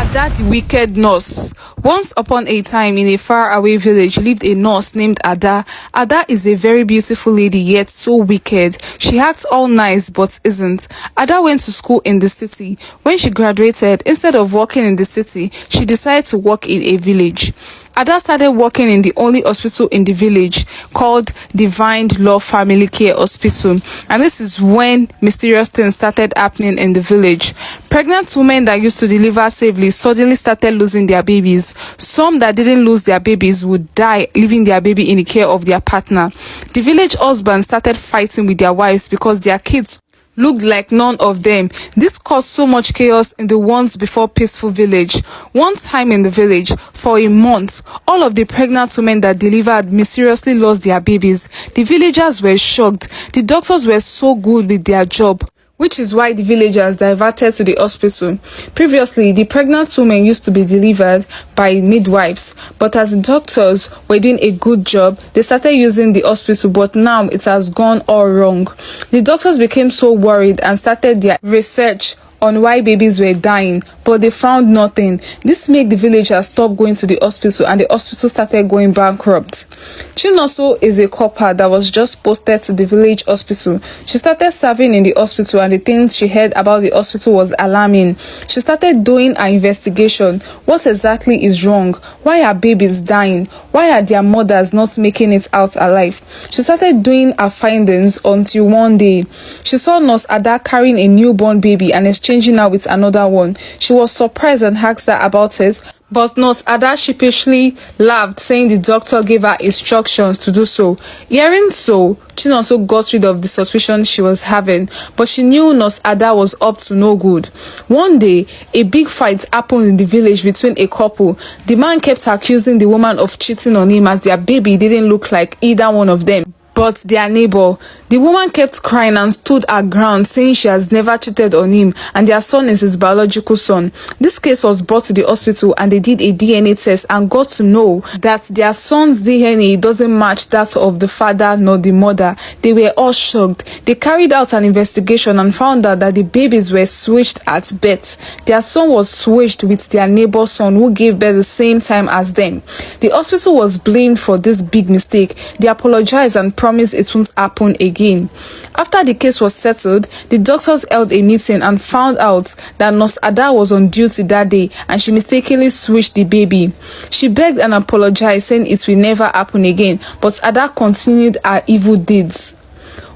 Ada the wicked nurse. Once upon a time in a faraway village lived a nurse named Ada. Ada is a very beautiful lady yet so wicked. She acts all nice but isn't. Ada went to school in the city. When she graduated, instead of working in the city, she decided to work in a village. Ada started working in the only hospital in the village called Divine Love Family Care Hospital, and this is when mysterious things started happening in the village. Pregnant women that used to deliver safely suddenly started losing their babies. Some that didn't lose their babies would die, leaving their baby in the care of their partner. The village husbands started fighting with their wives because their kids looked like none of them. This caused so much chaos in the once before peaceful village. One time in the village, for a month, all of the pregnant women that delivered mysteriously lost their babies. The villagers were shocked. The doctors were so good with their job, which is why the villagers diverted to the hospital. Previously, the pregnant women used to be delivered by midwives, but as the doctors were doing a good job, they started using the hospital, but now it has gone all wrong. The doctors became so worried and started their research on why babies were dying, but they found nothing. This made the villagers stop going to the hospital, and the hospital started going bankrupt. Chinoso is a copper that was just posted to the village hospital. She started serving in the hospital, and the things she heard about the hospital was alarming. She started doing an investigation. What exactly is wrong? Why are babies dying? Why are their mothers not making it out alive? She started doing her findings until one day she saw Nurse Ada carrying a newborn baby and exchanging her with another one. She was surprised and asked her about it, but Nurse Ada sheepishly laughed, saying the doctor gave her instructions to do so. Hearing so, Chinoso got rid of the suspicion she was having, but she knew Nurse Ada was up to no good. One day, a big fight happened in the village between a couple. The man kept accusing the woman of cheating on him as their baby didn't look like either one of them but their neighbor. The woman kept crying and stood her ground, saying she has never cheated on him and their son is his biological son. This case was brought to the hospital and they did a DNA test and got to know that their son's DNA doesn't match that of the father nor the mother. They were all shocked. They carried out an investigation and found out that the babies were switched at birth. Their son was switched with their neighbor's son who gave birth the same time as them. The hospital was blamed for this big mistake. They apologized and promised it won't happen again. After the case was settled, the doctors held a meeting and found out that Nurse Ada was on duty that day and she mistakenly switched the baby. She begged and apologized, saying it will never happen again, but Ada continued her evil deeds.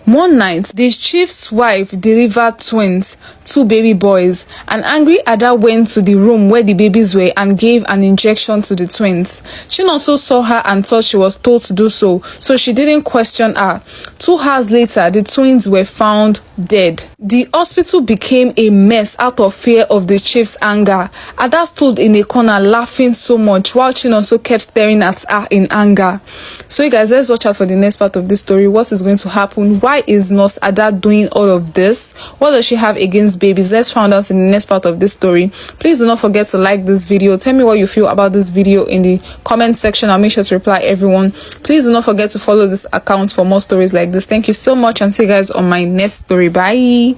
One night, the chief's wife delivered twins, 2 baby boys. An angry Ada went to the room where the babies were and gave an injection to the twins. Chinoso saw her and thought she was told to do so, so she didn't question her. 2 hours later, the twins were found dead. The hospital became a mess out of fear of the chief's anger. Ada stood in a corner laughing so much while Chinoso kept staring at her in anger. So you guys, let's watch out for the next part of this story. What is going to happen? Why is Nurse Ada doing all of this? What does she have against babies? Let's find out in the next part of this story. Please do not forget to like this video. Tell me what you feel about this video in the comment section. I'll make sure to reply everyone. Please do not forget to follow this account for more stories like this. Thank you so much and see you guys on my next story. Bye.